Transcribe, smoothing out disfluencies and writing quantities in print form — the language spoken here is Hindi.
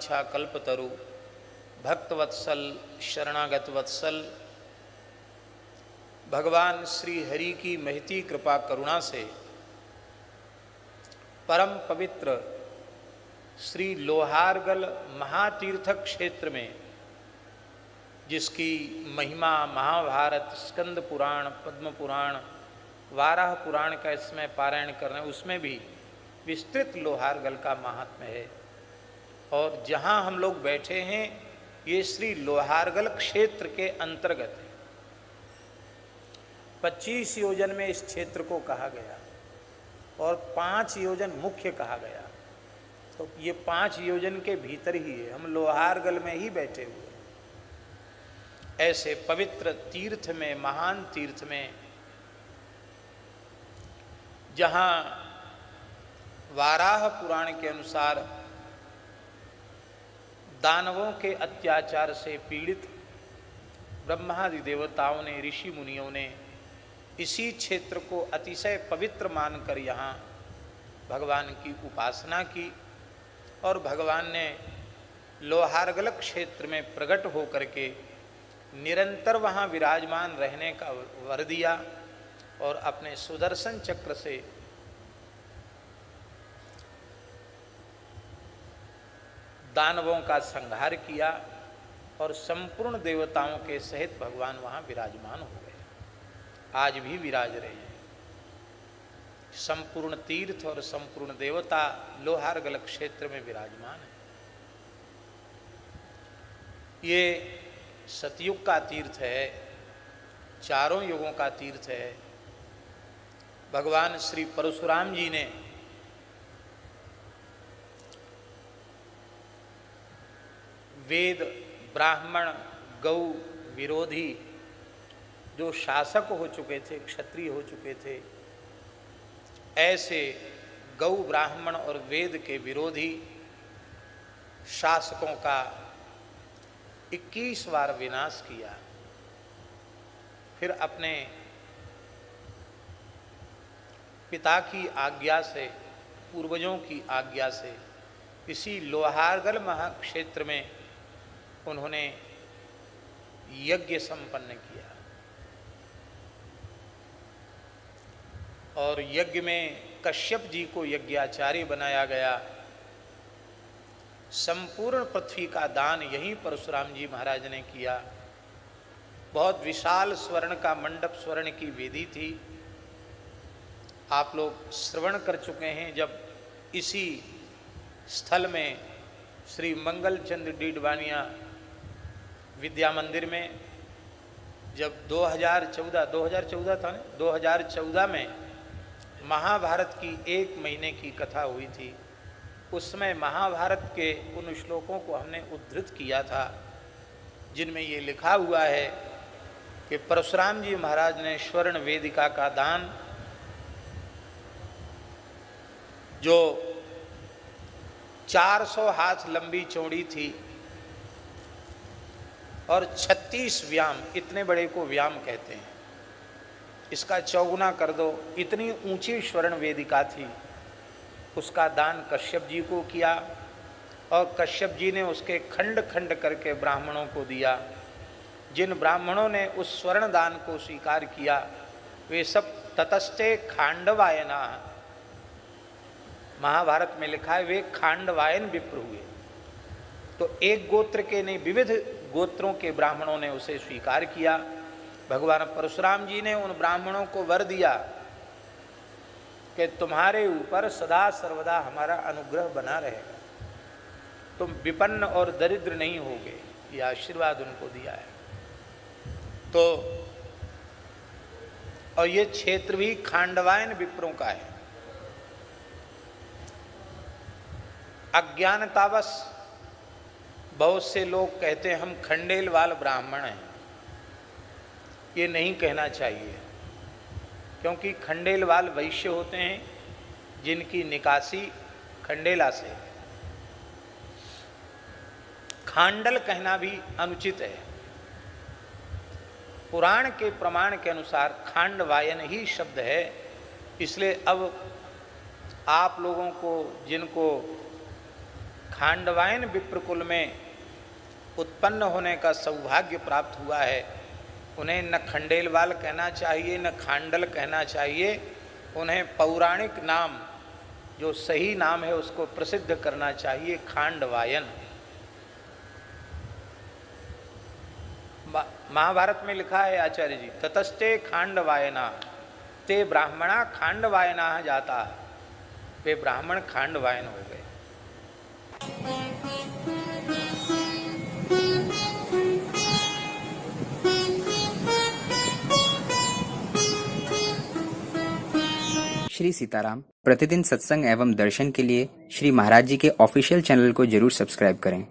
वांछा कल्पतरु भक्तवत्सल शरणागत वत्सल भगवान श्री हरि की महती कृपा करुणा से परम पवित्र श्री लोहारगल महातीर्थ क्षेत्र में, जिसकी महिमा महाभारत, स्कंद पुराण, पद्म पुराण, वाराह पुराण का इसमें पारायण कर रहे हैं, उसमें भी विस्तृत लोहारगल का महात्म्य है। और जहाँ हम लोग बैठे हैं ये श्री लोहारगल क्षेत्र के अंतर्गत है। 25 योजन में इस क्षेत्र को कहा गया और 5 योजन मुख्य कहा गया। तो ये 5 योजन के भीतर ही है, हम लोहारगल में ही बैठे हुए। ऐसे पवित्र तीर्थ में, महान तीर्थ में, जहाँ वाराह पुराण के अनुसार दानवों के अत्याचार से पीड़ित ब्रह्मादि देवताओं ने, ऋषि मुनियों ने इसी क्षेत्र को अतिशय पवित्र मानकर यहाँ भगवान की उपासना की और भगवान ने लोहारगल क्षेत्र में प्रकट होकर के निरंतर वहाँ विराजमान रहने का वर दिया और अपने सुदर्शन चक्र से दानवों का संहार किया और संपूर्ण देवताओं के सहित भगवान वहाँ विराजमान हो गए। आज भी विराज रहे हैं। संपूर्ण तीर्थ और संपूर्ण देवता लोहारगल क्षेत्र में विराजमान है। ये सतयुग का तीर्थ है, चारों युगों का तीर्थ है। भगवान श्री परशुराम जी ने वेद, ब्राह्मण, गौ विरोधी जो शासक हो चुके थे, क्षत्रिय हो चुके थे, ऐसे गौ, ब्राह्मण और वेद के विरोधी शासकों का 21 बार विनाश किया। फिर अपने पिता की आज्ञा से, पूर्वजों की आज्ञा से इसी लोहारगल महाक्षेत्र में उन्होंने यज्ञ संपन्न किया और यज्ञ में कश्यप जी को यज्ञाचार्य बनाया गया। संपूर्ण पृथ्वी का दान यहीं परशुराम जी महाराज ने किया। बहुत विशाल स्वर्ण का मंडप, स्वर्ण की वेदी थी। आप लोग श्रवण कर चुके हैं जब इसी स्थल में श्री मंगलचंद्र डीडवानिया विद्या मंदिर में जब 2014 था ना, 2014 में महाभारत की 1 महीने की कथा हुई थी। उसमें महाभारत के उन श्लोकों को हमने उद्धृत किया था जिनमें ये लिखा हुआ है कि परशुराम जी महाराज ने स्वर्ण वेदिका का दान, जो 400 हाथ लंबी चौड़ी थी और 36 व्याम, इतने बड़े को व्याम कहते हैं, इसका चौगुना कर दो, इतनी ऊंची स्वर्ण वेदिका थी, उसका दान कश्यप जी को किया और कश्यप जी ने उसके खंड खंड करके ब्राह्मणों को दिया। जिन ब्राह्मणों ने उस स्वर्ण दान को स्वीकार किया वे सब ततस्थे खांडवायना, महाभारत में लिखा है वे खांडवायन विप्र हुए। तो एक गोत्र के नहीं, विविध गोत्रों के ब्राह्मणों ने उसे स्वीकार किया। भगवान परशुराम जी ने उन ब्राह्मणों को वर दिया कि तुम्हारे ऊपर सदा सर्वदा हमारा अनुग्रह बना रहेगा, तुम विपन्न और दरिद्र नहीं होगे, ये आशीर्वाद उनको दिया है। तो और ये क्षेत्र भी खांडवायन विप्रों का है। अज्ञानतावश बहुत से लोग कहते हैं हम खंडेलवाल ब्राह्मण हैं। ये नहीं कहना चाहिए, क्योंकि खंडेलवाल वैश्य होते हैं जिनकी निकासी खंडेला से। खांडल कहना भी अनुचित है। पुराण के प्रमाण के अनुसार खांडवायन ही शब्द है। इसलिए अब आप लोगों को जिनको खांडवायन विप्रकुल में उत्पन्न होने का सौभाग्य प्राप्त हुआ है, उन्हें न खंडेलवाल कहना चाहिए न खांडल कहना चाहिए, उन्हें पौराणिक नाम जो सही नाम है उसको प्रसिद्ध करना चाहिए, खांडवायन। महाभारत में लिखा है आचार्य जी, ततस्ते खांडवायना, ते ब्राह्मणा खांडवायना जाता, वे ब्राह्मण खांडवायन हो गए। श्री सीताराम प्रतिदिन सत्संग एवं दर्शन के लिए श्री महाराज जी के ऑफिशियल चैनल को जरूर सब्सक्राइब करें